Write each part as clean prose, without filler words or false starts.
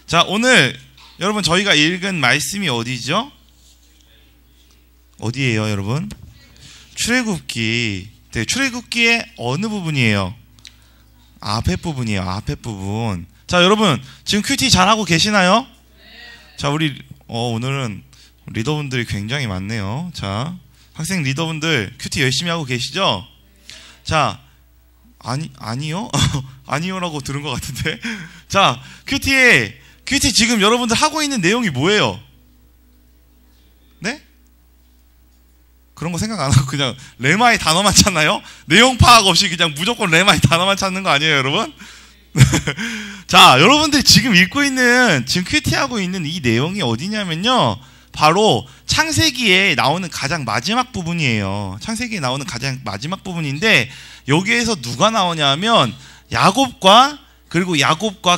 자, 오늘 여러분 저희가 읽은 말씀이 어디죠? 어디예요, 여러분? 출애굽기. 네, 출애굽기의 어느 부분이에요? 앞에 부분이에요. 앞에 부분. 자, 여러분 지금 큐티 잘하고 계시나요? 자, 우리 오늘은 리더분들이 굉장히 많네요. 자, 학생 리더분들 큐티 열심히 하고 계시죠? 자, 아니요? 아니요라고 들은 것 같은데. 자, 큐티 지금 여러분들 하고 있는 내용이 뭐예요? 네? 그런 거 생각 안 하고 그냥 레마의 단어만 찾나요? 내용 파악 없이 그냥 무조건 레마의 단어만 찾는 거 아니에요, 여러분? 자, 여러분들이 지금 읽고 있는, 지금 큐티하고 있는 이 내용이 어디냐면요, 바로 창세기에 나오는 가장 마지막 부분이에요. 창세기에 나오는 가장 마지막 부분인데, 여기에서 누가 나오냐면 야곱과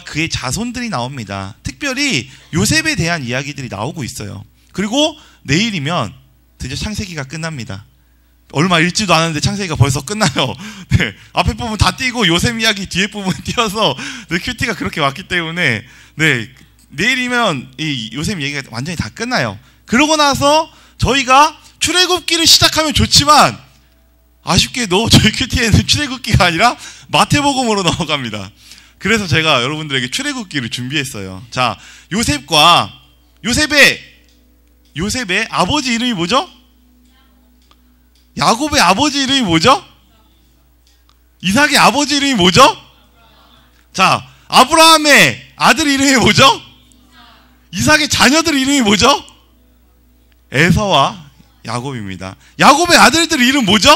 그의 자손들이 나옵니다. 특별히 요셉에 대한 이야기들이 나오고 있어요. 그리고 내일이면 드디어 창세기가 끝납니다. 얼마 읽지도 않았는데 창세기가 벌써 끝나요. 네, 앞에 부분 다 띄고 요셉 이야기 뒤에 부분 띄어서 네, 큐티가 그렇게 왔기 때문에 네, 내일이면 이 요셉 얘기가 완전히 다 끝나요. 그러고 나서 저희가 출애굽기를 시작하면 좋지만 아쉽게도 저희 큐티에는 출애굽기가 아니라 마태복음으로 넘어갑니다. 그래서 제가 여러분들에게 출애굽기를 준비했어요. 자, 요셉의 아버지 이름이 뭐죠? 야곱의 아버지 이름이 뭐죠? 이삭의 아버지 이름이 뭐죠? 자, 아브라함의 아들 이름이 뭐죠? 이삭의 자녀들 이름이 뭐죠? 에서와 야곱입니다. 야곱의 아들들 이름 뭐죠?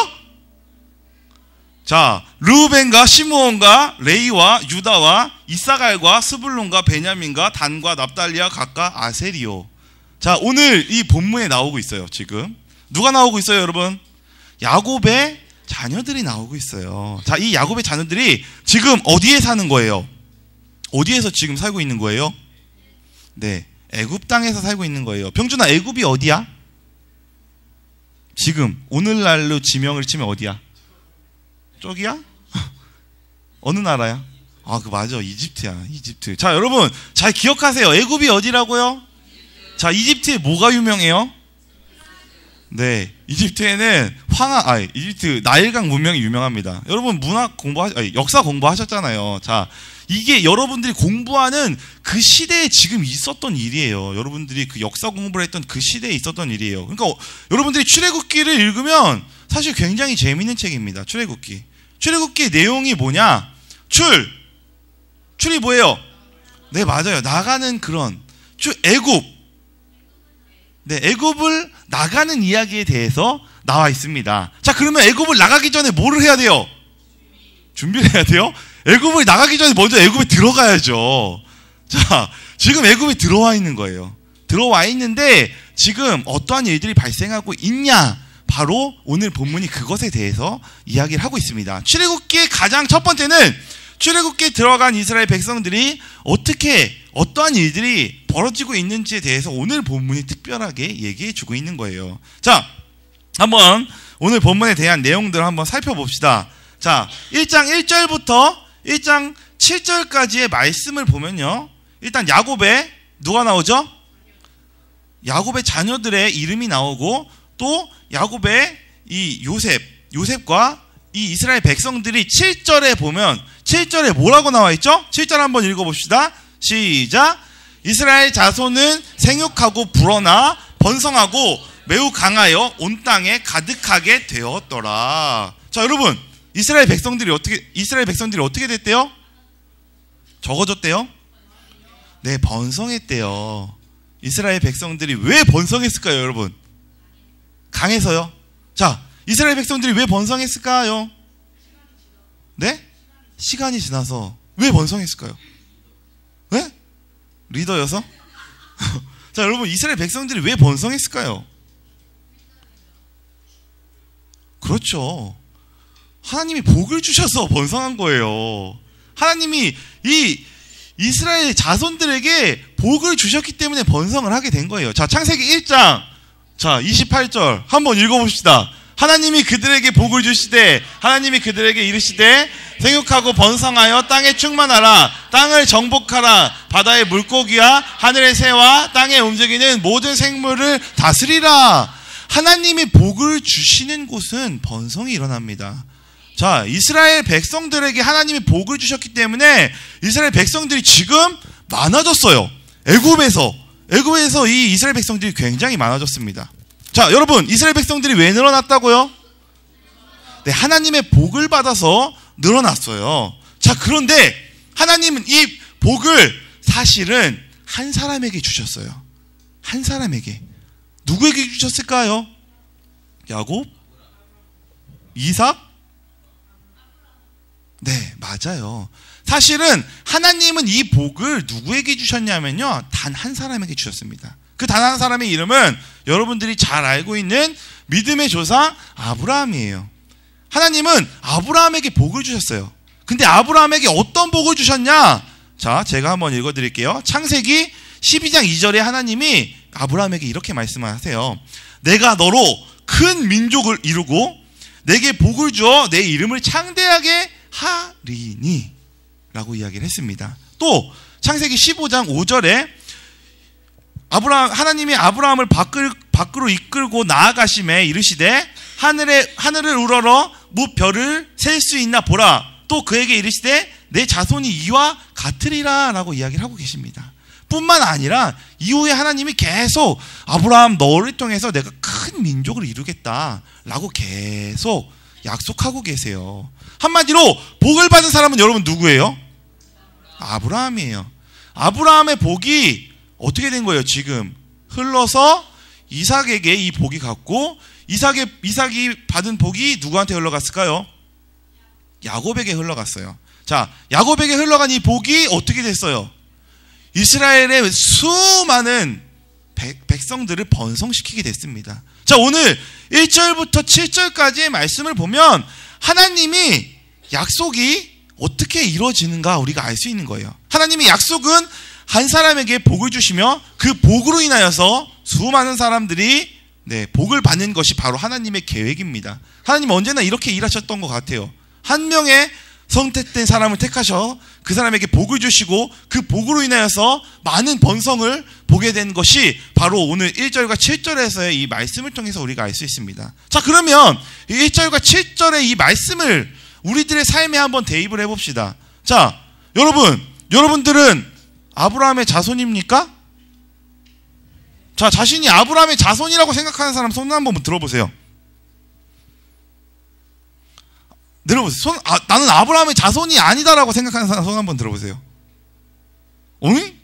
자, 르우벤과 시므온과 레이와 유다와 이사갈과 스불론과 베냐민과 단과 납달리와 gad과 아세리요. 자, 오늘 이 본문에 나오고 있어요. 지금 누가 나오고 있어요, 여러분? 야곱의 자녀들이 나오고 있어요. 자, 이 야곱의 자녀들이 지금 어디에 사는 거예요? 어디에서 지금 살고 있는 거예요? 네, 애굽 땅에서 살고 있는 거예요. 병준아, 애굽이 어디야? 지금 오늘날로 지명을 치면 어디야? 저기야? 어느 나라야? 아, 그 맞아, 이집트야, 이집트. 자, 여러분 잘 기억하세요. 애굽이 어디라고요? 자, 이집트에 뭐가 유명해요? 네, 이집트에는 이집트 나일강 문명이 유명합니다. 여러분 역사 공부하셨잖아요. 자, 이게 여러분들이 공부하는 그 시대에 지금 있었던 일이에요. 여러분들이 그 역사 공부를 했던 그 시대에 있었던 일이에요. 그러니까 여러분들이 출애굽기를 읽으면 사실 굉장히 재미있는 책입니다. 출애굽기의 내용이 뭐냐? 출이 뭐예요? 네, 맞아요. 나가는 그런 애굽. 네, 애굽을 나가는 이야기에 대해서 나와 있습니다. 자, 그러면 애굽을 나가기 전에 뭐를 해야 돼요? 준비를 해야 돼요? 애굽을 나가기 전에 먼저 애굽에 들어가야죠. 자, 지금 애굽에 들어와 있는 거예요. 들어와 있는데 지금 어떠한 일들이 발생하고 있냐? 바로 오늘 본문이 그것에 대해서 이야기를 하고 있습니다. 출애굽기의 가장 첫 번째는 출애굽기에 들어간 이스라엘 백성들이 어떠한 일들이 벌어지고 있는지에 대해서 오늘 본문이 특별하게 얘기해 주고 있는 거예요. 자, 한번 오늘 본문에 대한 내용들을 한번 살펴봅시다. 자, 1장 1절부터 1장 7절까지의 말씀을 보면요, 일단 야곱의 누가 나오죠? 야곱의 자녀들의 이름이 나오고, 또 야곱의 이 요셉과 이 이스라엘 백성들이 7절에 보면 7절에 뭐라고 나와 있죠? 7절 한번 읽어봅시다. 시작. 이스라엘 자손은 생육하고 불어나 번성하고 매우 강하여 온 땅에 가득하게 되었더라. 자, 여러분, 이스라엘 백성들이 어떻게 됐대요? 적어졌대요? 네, 번성했대요. 이스라엘 백성들이 왜 번성했을까요, 여러분? 강해서요? 자, 이스라엘 백성들이 왜 번성했을까요? 네? 시간이 지나서. 왜 번성했을까요? 네? 리더여서? 자, 여러분, 이스라엘 백성들이 왜 번성했을까요? 그렇죠. 하나님이 복을 주셔서 번성한 거예요. 하나님이 이 이스라엘 자손들에게 복을 주셨기 때문에 번성을 하게 된 거예요. 자, 창세기 1장 자 28절 한번 읽어봅시다. 하나님이 그들에게 복을 주시되 하나님이 그들에게 이르시되 생육하고 번성하여 땅에 충만하라. 땅을 정복하라. 바다의 물고기와 하늘의 새와 땅에 움직이는 모든 생물을 다스리라. 하나님이 복을 주시는 곳은 번성이 일어납니다. 자, 이스라엘 백성들에게 하나님이 복을 주셨기 때문에 이스라엘 백성들이 지금 많아졌어요. 애굽에서 이 이스라엘 백성들이 굉장히 많아졌습니다. 자, 여러분, 이스라엘 백성들이 왜 늘어났다고요? 네, 하나님의 복을 받아서 늘어났어요. 자, 그런데 하나님은 이 복을 사실은 한 사람에게 주셨어요. 한 사람에게. 누구에게 주셨을까요? 야곱? 이삭? 네, 맞아요. 사실은 하나님은 이 복을 누구에게 주셨냐면요, 단 한 사람에게 주셨습니다. 그 단 한 사람의 이름은 여러분들이 잘 알고 있는 믿음의 조상 아브라함이에요. 하나님은 아브라함에게 복을 주셨어요. 근데 아브라함에게 어떤 복을 주셨냐? 자, 제가 한번 읽어드릴게요. 창세기 12장 2절에 하나님이 아브라함에게 이렇게 말씀하세요. 내가 너로 큰 민족을 이루고 내게 복을 주어 내 이름을 창대하게 하리니 라고 이야기를 했습니다. 또 창세기 15장 5절에 하나님이 아브라함을 밖으로 이끌고 나아가심에 이르시되 하늘을 우러러 무별을 셀 수 있나 보라. 또 그에게 이르시되 내 자손이 이와 같으리라 라고 이야기를 하고 계십니다. 뿐만 아니라 이후에 하나님이 계속 아브라함 너를 통해서 내가 큰 민족을 이루겠다 라고 계속 약속하고 계세요. 한마디로 복을 받은 사람은 여러분 누구예요? 아브라함이에요. 아브라함의 복이 어떻게 된 거예요? 지금 흘러서 이삭에게 이 복이 갔고 이삭이 받은 복이 누구한테 흘러갔을까요? 야곱에게 흘러갔어요. 자, 야곱에게 흘러간 이 복이 어떻게 됐어요? 이스라엘의 수많은 백성들을 번성시키게 됐습니다. 자, 오늘 1절부터 7절까지의 말씀을 보면 하나님이 약속이 어떻게 이루어지는가 우리가 알 수 있는 거예요. 하나님의 약속은 한 사람에게 복을 주시며 그 복으로 인하여서 수많은 사람들이 복을 받는 것이 바로 하나님의 계획입니다. 하나님은 언제나 이렇게 일하셨던 것 같아요. 한 명의 선택된 사람을 택하셔 그 사람에게 복을 주시고 그 복으로 인하여서 많은 번성을 보게 된 것이 바로 오늘 1절과 7절에서의 이 말씀을 통해서 우리가 알 수 있습니다. 자, 그러면 1절과 7절의 이 말씀을 우리들의 삶에 한번 대입을 해봅시다. 자, 여러분들은 아브라함의 자손입니까? 자, 자신이 아브라함의 자손이라고 생각하는 사람 손 한번 들어보세요. 들어보세요. 나는 아브라함의 자손이 아니다라고 생각하는 사람 손 한번 들어보세요. 어이?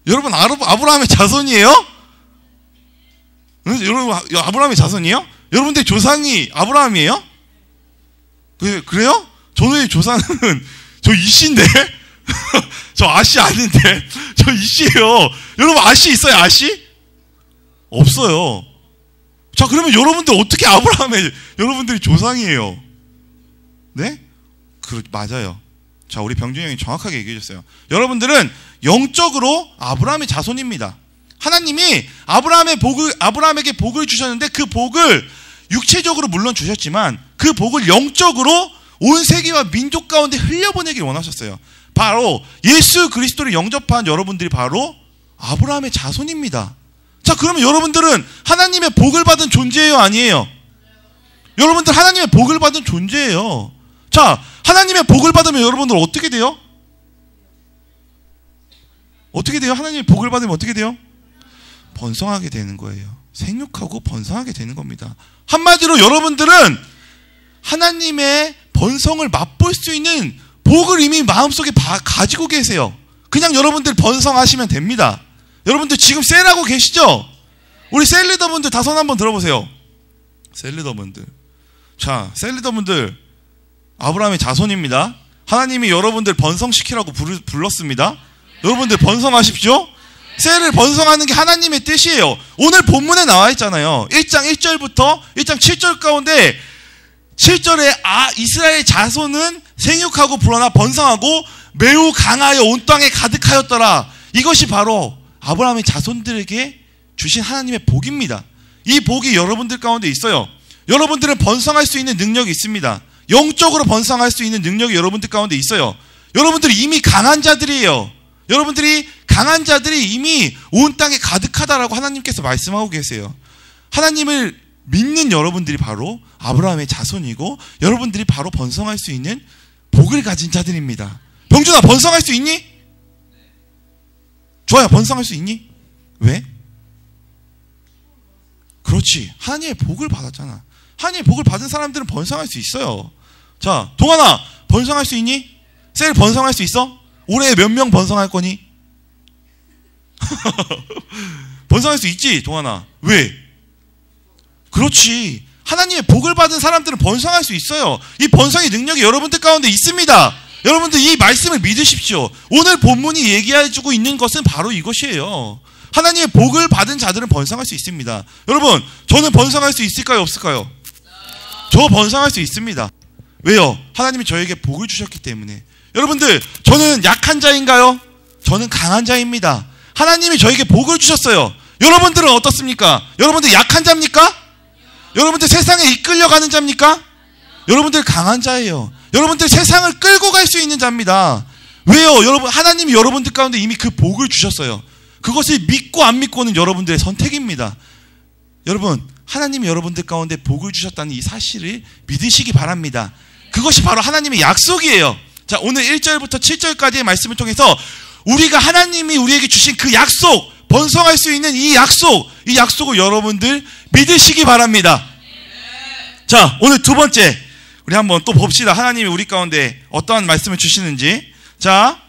여러분 아브라함의 자손이에요? 여러분 아브라함의 자손이에요? 여러분들 조상이 아브라함이에요? 그래요? 저의 조상은 저 이씨인데? 저 아씨 아닌데? 저 이씨예요. 여러분 아씨 있어요? 아씨? 없어요. 자, 그러면 여러분들 어떻게 여러분들이 조상이에요? 네? 맞아요. 자, 우리 병준이 형이 정확하게 얘기해 줬어요. 여러분들은 영적으로 아브라함의 자손입니다. 하나님이 아브라함에게 복을 주셨는데 그 복을 육체적으로 물론 주셨지만 그 복을 영적으로 온 세계와 민족 가운데 흘려보내길 원하셨어요. 바로 예수 그리스도를 영접한 여러분들이 바로 아브라함의 자손입니다. 자, 그러면 여러분들은 하나님의 복을 받은 존재예요, 아니에요? 여러분들 하나님의 복을 받은 존재예요. 자, 하나님의 복을 받으면 여러분들 어떻게 돼요? 어떻게 돼요? 하나님의 복을 받으면 어떻게 돼요? 번성하게 되는 거예요. 생육하고 번성하게 되는 겁니다. 한마디로 여러분들은 하나님의 번성을 맛볼 수 있는 복을 이미 마음속에 가지고 계세요. 그냥 여러분들 번성하시면 됩니다. 여러분들 지금 셀하고 계시죠? 우리 셀리더분들 다 손 한번 들어보세요. 셀리더분들. 자, 셀리더분들 아브라함의 자손입니다. 하나님이 여러분들 번성시키라고 불렀습니다. 여러분들 번성하십시오. 셀을 번성하는 게 하나님의 뜻이에요. 오늘 본문에 나와 있잖아요. 1장 1절부터 1장 7절 가운데 7절에 이스라엘 자손은 생육하고 불어나 번성하고 매우 강하여 온 땅에 가득하였더라. 이것이 바로 아브라함의 자손들에게 주신 하나님의 복입니다. 이 복이 여러분들 가운데 있어요. 여러분들은 번성할 수 있는 능력이 있습니다. 영적으로 번성할 수 있는 능력이 여러분들 가운데 있어요. 여러분들이 이미 강한 자들이에요. 여러분들이 강한 자들이 이미 온 땅에 가득하다라고 하나님께서 말씀하고 계세요. 하나님을 믿는 여러분들이 바로 아브라함의 자손이고 여러분들이 바로 번성할 수 있는 복을 가진 자들입니다. 병준아, 번성할 수 있니? 좋아요. 번성할 수 있니? 왜? 그렇지. 하나님의 복을 받았잖아. 하나님의 복을 받은 사람들은 번성할 수 있어요. 자, 동환아, 번성할 수 있니? 셀 번성할 수 있어? 올해 몇 명 번성할 거니? 번성할 수 있지, 동환아. 왜? 그렇지. 하나님의 복을 받은 사람들은 번성할 수 있어요. 이 번성의 능력이 여러분들 가운데 있습니다. 여러분들 이 말씀을 믿으십시오. 오늘 본문이 얘기해주고 있는 것은 바로 이것이에요. 하나님의 복을 받은 자들은 번성할 수 있습니다. 여러분, 저는 번성할 수 있을까요? 없을까요? 저 번성할 수 있습니다. 왜요? 하나님이 저에게 복을 주셨기 때문에. 여러분들, 저는 약한 자인가요? 저는 강한 자입니다. 하나님이 저에게 복을 주셨어요. 여러분들은 어떻습니까? 여러분들 약한 자입니까? 여러분들 세상에 이끌려가는 자입니까? 여러분들 강한 자예요. 여러분들 세상을 끌고 갈 수 있는 자입니다. 왜요? 여러분, 하나님이 여러분들 가운데 이미 그 복을 주셨어요. 그것을 믿고 안 믿고는 여러분들의 선택입니다. 여러분, 하나님이 여러분들 가운데 복을 주셨다는 이 사실을 믿으시기 바랍니다. 그것이 바로 하나님의 약속이에요. 자, 오늘 1절부터 7절까지의 말씀을 통해서 우리가 하나님이 우리에게 주신 그 약속, 번성할 수 있는 이 약속을 여러분들 믿으시기 바랍니다. 자, 오늘 두 번째, 우리 한번 또 봅시다. 하나님이 우리 가운데 어떠한 말씀을 주시는지. 자,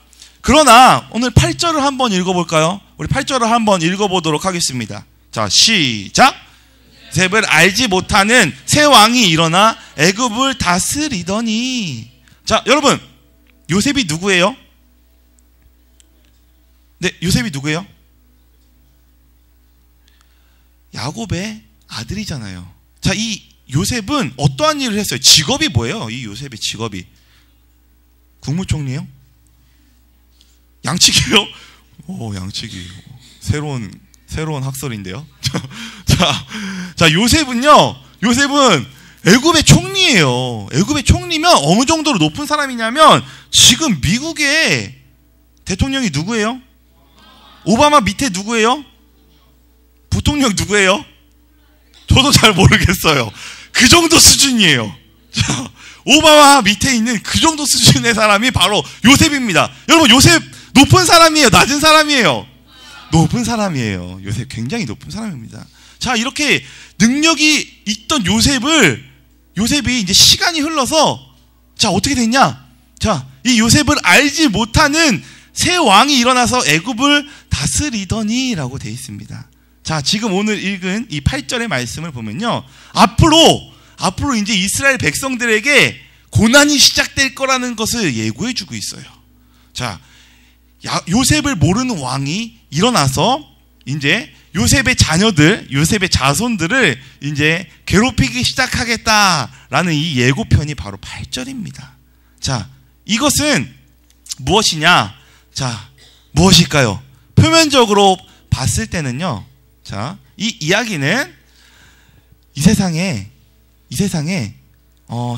그러나 오늘 8절을 한번 읽어볼까요? 우리 8절을 한번 읽어보도록 하겠습니다. 자, 시작. 요셉을 알지 못하는 새 왕이 일어나 애굽을 다스리더니. 자, 여러분, 요셉이 누구예요? 네, 요셉이 누구예요? 야곱의 아들이잖아요. 자, 이 요셉은 어떠한 일을 했어요? 직업이 뭐예요? 이 요셉의 직업이 국무총리예요? 양치기요? 오, 양치기. 새로운 학설인데요. 자, 요셉은 애굽의 총리예요. 애굽의 총리면 어느 정도로 높은 사람이냐면 지금 미국의 대통령이 누구예요? 오바마 밑에 누구예요? 부통령 누구예요? 저도 잘 모르겠어요. 그 정도 수준이에요. 자, 오바마 밑에 있는 그 정도 수준의 사람이 바로 요셉입니다. 여러분, 요셉 높은 사람이에요? 낮은 사람이에요? 높은 사람이에요. 요셉 굉장히 높은 사람입니다. 자, 이렇게 능력이 있던 요셉이 이제 시간이 흘러서 자, 어떻게 됐냐? 자, 이 요셉을 알지 못하는 새 왕이 일어나서 애굽을 다스리더니라고 되어 있습니다. 자, 지금 오늘 읽은 이 8절의 말씀을 보면요, 앞으로 이제 이스라엘 백성들에게 고난이 시작될 거라는 것을 예고해 주고 있어요. 자, 요셉을 모르는 왕이 일어나서 이제 요셉의 자녀들, 요셉의 자손들을 이제 괴롭히기 시작하겠다라는 이 예고편이 바로 8절입니다. 자, 이것은 무엇이냐? 자, 무엇일까요? 표면적으로 봤을 때는요, 자, 이 이야기는 이 세상에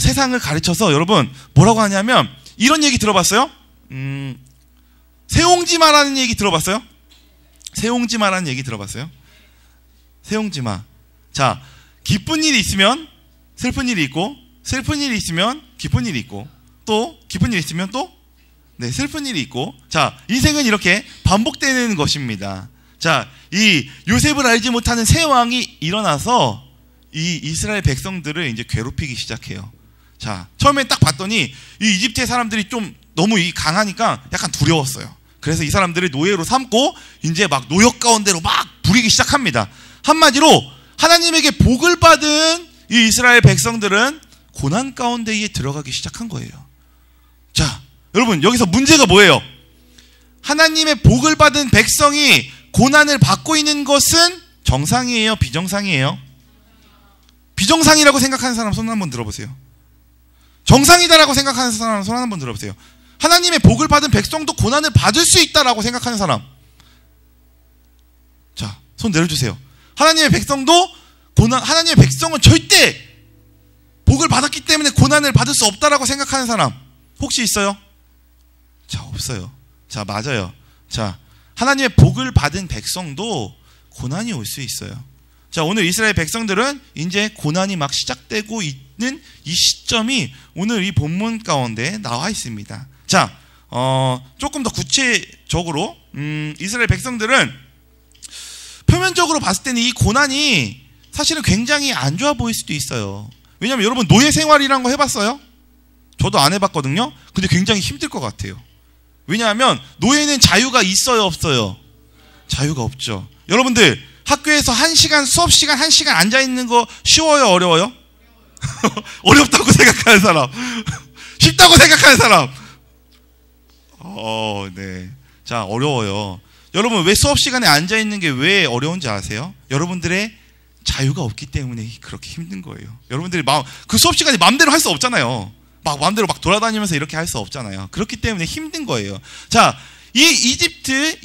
세상을 가르쳐서, 여러분 뭐라고 하냐면 이런 얘기 들어봤어요? 세옹지마라는 얘기 들어봤어요? 세옹지마라는 얘기 들어봤어요? 세옹지마. 자, 기쁜 일이 있으면 슬픈 일이 있고, 슬픈 일이 있으면 기쁜 일이 있고, 또 기쁜 일이 있으면 또 슬픈 일이 있고. 자, 인생은 이렇게 반복되는 것입니다. 자, 이 요셉을 알지 못하는 새 왕이 일어나서 이 이스라엘 백성들을 이제 괴롭히기 시작해요. 자, 처음에 딱 봤더니 이 이집트의 사람들이 좀 너무 강하니까 약간 두려웠어요. 그래서 이 사람들을 노예로 삼고 이제 막 노역 가운데로 막 부리기 시작합니다. 한마디로 하나님에게 복을 받은 이 이스라엘 백성들은 고난 가운데에 들어가기 시작한 거예요. 자, 여러분, 여기서 문제가 뭐예요? 하나님의 복을 받은 백성이 고난을 받고 있는 것은 정상이에요? 비정상이에요? 비정상이라고 생각하는 사람 손 한번 들어보세요. 정상이다라고 생각하는 사람 손 한번 들어보세요. 하나님의 복을 받은 백성도 고난을 받을 수 있다라고 생각하는 사람, 자, 손 내려주세요. 하나님의 백성은 절대 복을 받았기 때문에 고난을 받을 수 없다라고 생각하는 사람 혹시 있어요? 자, 없어요. 자, 맞아요. 자, 하나님의 복을 받은 백성도 고난이 올 수 있어요. 자, 오늘 이스라엘 백성들은 이제 고난이 막 시작되고 있는 이 시점이 오늘 이 본문 가운데 나와 있습니다. 자, 조금 더 구체적으로 이스라엘 백성들은 표면적으로 봤을 때는 이 고난이 사실은 굉장히 안 좋아 보일 수도 있어요. 왜냐하면 여러분 노예 생활이란 거 해봤어요? 저도 안 해봤거든요. 근데 굉장히 힘들 것 같아요. 왜냐하면 노예는 자유가 있어요, 없어요? 자유가 없죠. 여러분들 학교에서 1시간 수업 시간 1시간 앉아있는 거 쉬워요, 어려워요? 어렵다고 생각하는 사람 쉽다고 생각하는 사람 네. 자, 어려워요. 여러분 왜 수업 시간에 앉아있는 게 왜 어려운지 아세요? 여러분들의 자유가 없기 때문에 그렇게 힘든 거예요. 여러분들이 그 수업 시간에 마음대로 할 수 없잖아요. 막 마음대로 막 돌아다니면서 이렇게 할 수 없잖아요. 그렇기 때문에 힘든 거예요. 자, 이 이집트에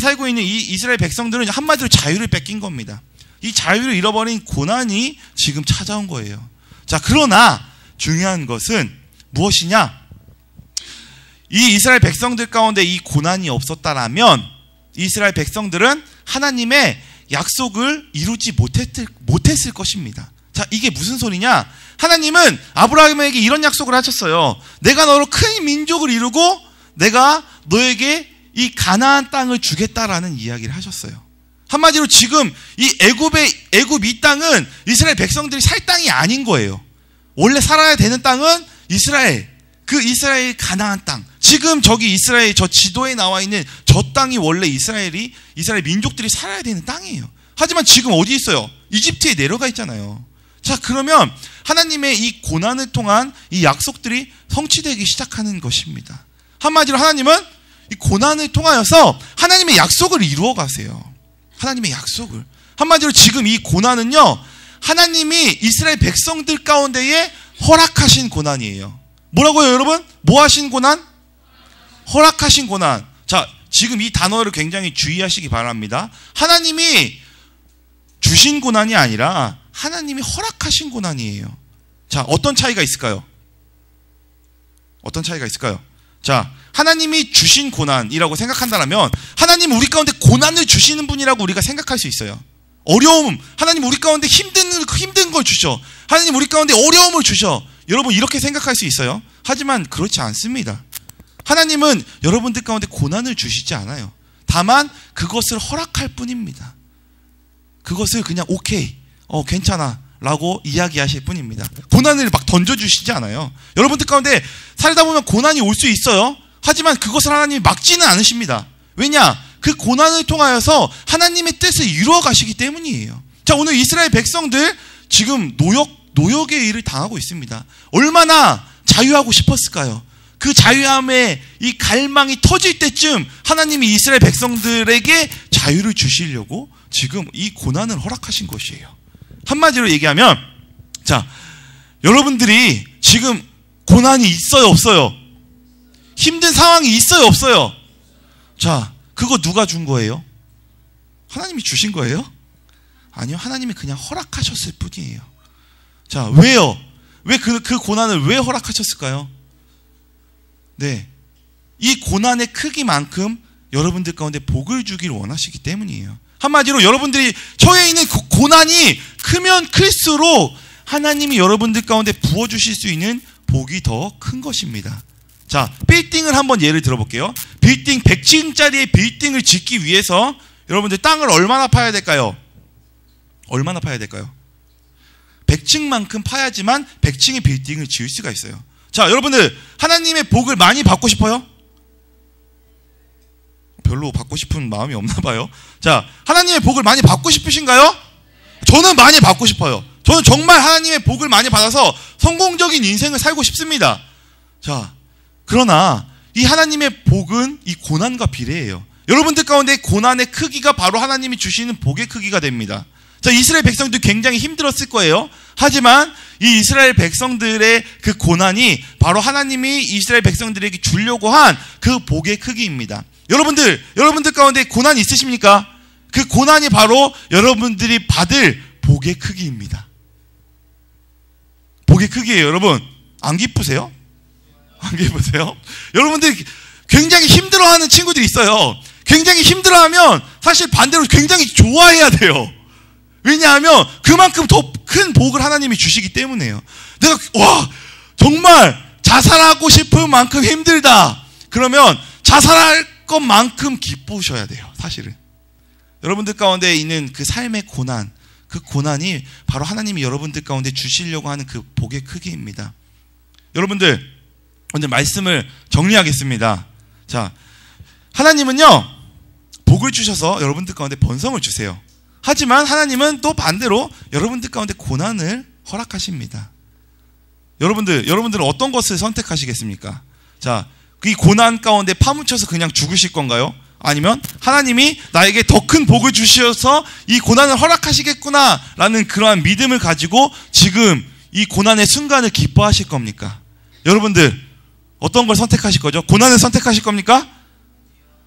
살고 있는 이 이스라엘 백성들은 한마디로 자유를 뺏긴 겁니다. 이 자유를 잃어버린 고난이 지금 찾아온 거예요. 자, 그러나 중요한 것은 무엇이냐? 이 이스라엘 백성들 가운데 이 고난이 없었다라면 이스라엘 백성들은 하나님의 약속을 이루지 못했을 것입니다. 자, 이게 무슨 소리냐? 하나님은 아브라함에게 이런 약속을 하셨어요. 내가 너로 큰 민족을 이루고 내가 너에게 이 가나안 땅을 주겠다라는 이야기를 하셨어요. 한마디로 지금 이 애굽 이 땅은 이스라엘 백성들이 살 땅이 아닌 거예요. 원래 살아야 되는 땅은 이스라엘 가나안 땅. 지금 저기 이스라엘 저 지도에 나와 있는 저 땅이 원래 이스라엘 민족들이 살아야 되는 땅이에요. 하지만 지금 어디 있어요? 이집트에 내려가 있잖아요. 자, 그러면 하나님의 이 고난을 통한 이 약속들이 성취되기 시작하는 것입니다. 한마디로 하나님은 이 고난을 통하여서 하나님의 약속을 이루어 가세요. 하나님의 약속을. 한마디로 지금 이 고난은요, 하나님이 이스라엘 백성들 가운데에 허락하신 고난이에요. 뭐라고요, 여러분? 뭐 하신 고난? 허락하신 고난. 자, 지금 이 단어를 굉장히 주의하시기 바랍니다. 하나님이 주신 고난이 아니라 하나님이 허락하신 고난이에요. 자, 어떤 차이가 있을까요? 어떤 차이가 있을까요? 자, 하나님이 주신 고난이라고 생각한다면 하나님은 우리 가운데 고난을 주시는 분이라고 우리가 생각할 수 있어요. 어려움, 하나님 우리 가운데 힘든 걸 주셔. 하나님 우리 가운데 어려움을 주셔. 여러분 이렇게 생각할 수 있어요. 하지만 그렇지 않습니다. 하나님은 여러분들 가운데 고난을 주시지 않아요. 다만 그것을 허락할 뿐입니다. 그것을 그냥 오케이, 괜찮아 라고 이야기하실 뿐입니다. 고난을 막 던져주시지 않아요. 여러분들 가운데 살다 보면 고난이 올 수 있어요. 하지만 그것을 하나님이 막지는 않으십니다. 왜냐? 그 고난을 통하여서 하나님의 뜻을 이루어 가시기 때문이에요. 자, 오늘 이스라엘 백성들 지금 노역의 일을 당하고 있습니다. 얼마나 자유하고 싶었을까요? 그 자유함의 이 갈망이 터질 때쯤 하나님이 이스라엘 백성들에게 자유를 주시려고 지금 이 고난을 허락하신 것이에요. 한마디로 얘기하면, 자, 여러분들이 지금 고난이 있어요, 없어요? 힘든 상황이 있어요, 없어요? 자, 그거 누가 준 거예요? 하나님이 주신 거예요? 아니요, 하나님이 그냥 허락하셨을 뿐이에요. 자, 왜요? 왜 그 고난을 왜 허락하셨을까요? 네, 이 고난의 크기만큼 여러분들 가운데 복을 주기를 원하시기 때문이에요. 한마디로 여러분들이 처해 있는 고난이 크면 클수록 하나님이 여러분들 가운데 부어주실 수 있는 복이 더 큰 것입니다. 자, 빌딩을 한번 예를 들어볼게요. 100층짜리의 빌딩을 짓기 위해서 여러분들 땅을 얼마나 파야 될까요? 얼마나 파야 될까요? 100층만큼 파야지만 100층의 빌딩을 지을 수가 있어요. 자, 여러분들 하나님의 복을 많이 받고 싶어요? 별로 받고 싶은 마음이 없나 봐요. 자, 하나님의 복을 많이 받고 싶으신가요? 저는 많이 받고 싶어요. 저는 정말 하나님의 복을 많이 받아서 성공적인 인생을 살고 싶습니다. 자, 그러나 이 하나님의 복은 이 고난과 비례해요. 여러분들 가운데 고난의 크기가 바로 하나님이 주시는 복의 크기가 됩니다. 자, 이스라엘 백성들 굉장히 힘들었을 거예요. 하지만 이 이스라엘 백성들의 그 고난이 바로 하나님이 이스라엘 백성들에게 주려고 한 그 복의 크기입니다. 여러분들 가운데 고난이 있으십니까? 그 고난이 바로 여러분들이 받을 복의 크기입니다. 복의 크기예요. 여러분, 안 기쁘세요? 안 기쁘세요? 여러분들이 굉장히 힘들어하는 친구들이 있어요. 굉장히 힘들어하면 사실 반대로 굉장히 좋아해야 돼요. 왜냐하면 그만큼 더 큰 복을 하나님이 주시기 때문에요. 내가 정말 자살하고 싶은 만큼 힘들다. 그러면 자살할 것만큼 기쁘셔야 돼요. 사실은. 여러분들 가운데 있는 그 삶의 고난, 그 고난이 바로 하나님이 여러분들 가운데 주시려고 하는 그 복의 크기입니다. 여러분들, 오늘 말씀을 정리하겠습니다. 자, 하나님은요, 복을 주셔서 여러분들 가운데 번성을 주세요. 하지만 하나님은 또 반대로 여러분들 가운데 고난을 허락하십니다. 여러분들은 어떤 것을 선택하시겠습니까? 자, 이 고난 가운데 파묻혀서 그냥 죽으실 건가요? 아니면 하나님이 나에게 더 큰 복을 주셔서 이 고난을 허락하시겠구나 라는 그러한 믿음을 가지고 지금 이 고난의 순간을 기뻐하실 겁니까? 여러분들 어떤 걸 선택하실 거죠? 고난을 선택하실 겁니까?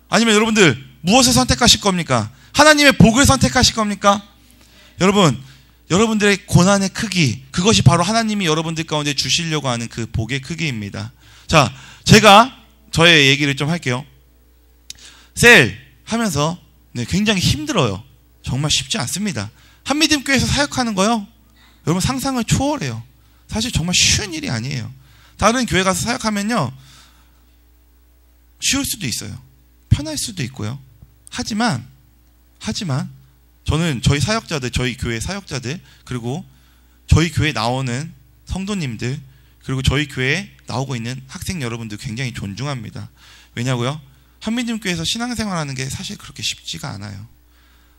아니면 여러분들 무엇을 선택하실 겁니까? 하나님의 복을 선택하실 겁니까? 여러분, 여러분들의 고난의 크기, 그것이 바로 하나님이 여러분들 가운데 주시려고 하는 그 복의 크기입니다. 자, 제가 저의 얘기를 좀 할게요. 셀 하면서 굉장히 힘들어요. 정말 쉽지 않습니다. 한미림교회에서 사역하는 거요, 여러분 상상을 초월해요. 사실 정말 쉬운 일이 아니에요. 다른 교회 가서 사역하면요, 쉬울 수도 있어요. 편할 수도 있고요. 하지만 저는 저희 사역자들, 저희 교회 사역자들, 그리고 저희 교회에 나오는 성도님들, 그리고 저희 교회에 나오고 있는 학생 여러분들 굉장히 존중합니다. 왜냐고요? 한미림교회에서 신앙생활하는 게 사실 그렇게 쉽지가 않아요.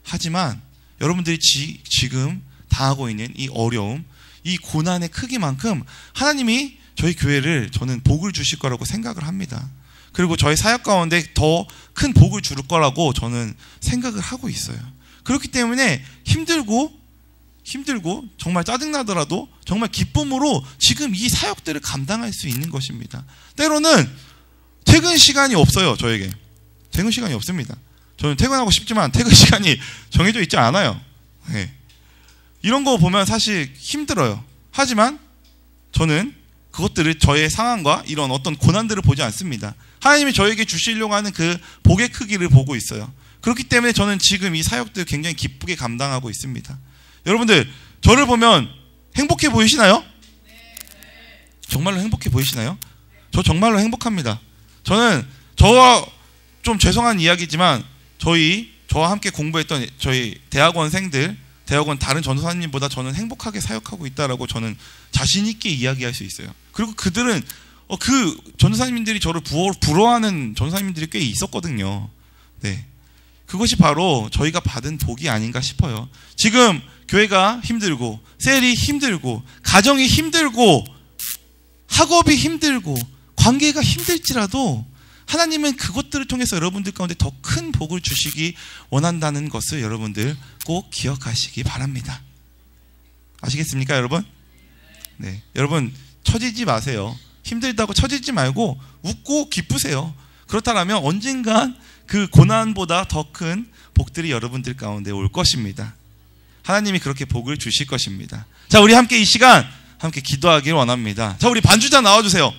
하지만 여러분들이 지금 당하고 있는 이 어려움, 이 고난의 크기만큼 하나님이 저희 교회를 저는 복을 주실 거라고 생각을 합니다. 그리고 저희 사역 가운데 더 큰 복을 줄 거라고 저는 생각을 하고 있어요. 그렇기 때문에 힘들고 정말 짜증나더라도 정말 기쁨으로 지금 이 사역들을 감당할 수 있는 것입니다. 때로는 퇴근 시간이 없어요. 저에게 퇴근 시간이 없습니다. 저는 퇴근하고 싶지만 퇴근 시간이 정해져 있지 않아요. 네. 이런 거 보면 사실 힘들어요. 하지만 저는 그것들을 저의 상황과 이런 어떤 고난들을 보지 않습니다. 하나님이 저에게 주시려고 하는 그 복의 크기를 보고 있어요. 그렇기 때문에 저는 지금 이 사역들을 굉장히 기쁘게 감당하고 있습니다. 여러분들, 저를 보면 행복해 보이시나요? 정말로 행복해 보이시나요? 저 정말로 행복합니다. 저는 저와 좀 죄송한 이야기지만 저와 함께 공부했던 저희 대학원생들, 대학원 다른 전도사님보다 저는 행복하게 사역하고 있다라고 저는 자신 있게 이야기할 수 있어요. 그리고 그들은 그 전도사님들이 저를 부러워하는 전도사님들이 꽤 있었거든요. 네, 그것이 바로 저희가 받은 복이 아닌가 싶어요. 지금 교회가 힘들고, 셀이 힘들고, 가정이 힘들고, 학업이 힘들고, 관계가 힘들지라도 하나님은 그것들을 통해서 여러분들 가운데 더 큰 복을 주시기 원한다는 것을 여러분들 꼭 기억하시기 바랍니다. 아시겠습니까, 여러분? 네, 여러분 처지지 마세요. 힘들다고 처지지 말고 웃고 기쁘세요. 그렇다면 언젠간 그 고난보다 더 큰 복들이 여러분들 가운데 올 것입니다. 하나님이 그렇게 복을 주실 것입니다. 자, 우리 함께 이 시간 함께 기도하길 원합니다. 자, 우리 반주자 나와주세요.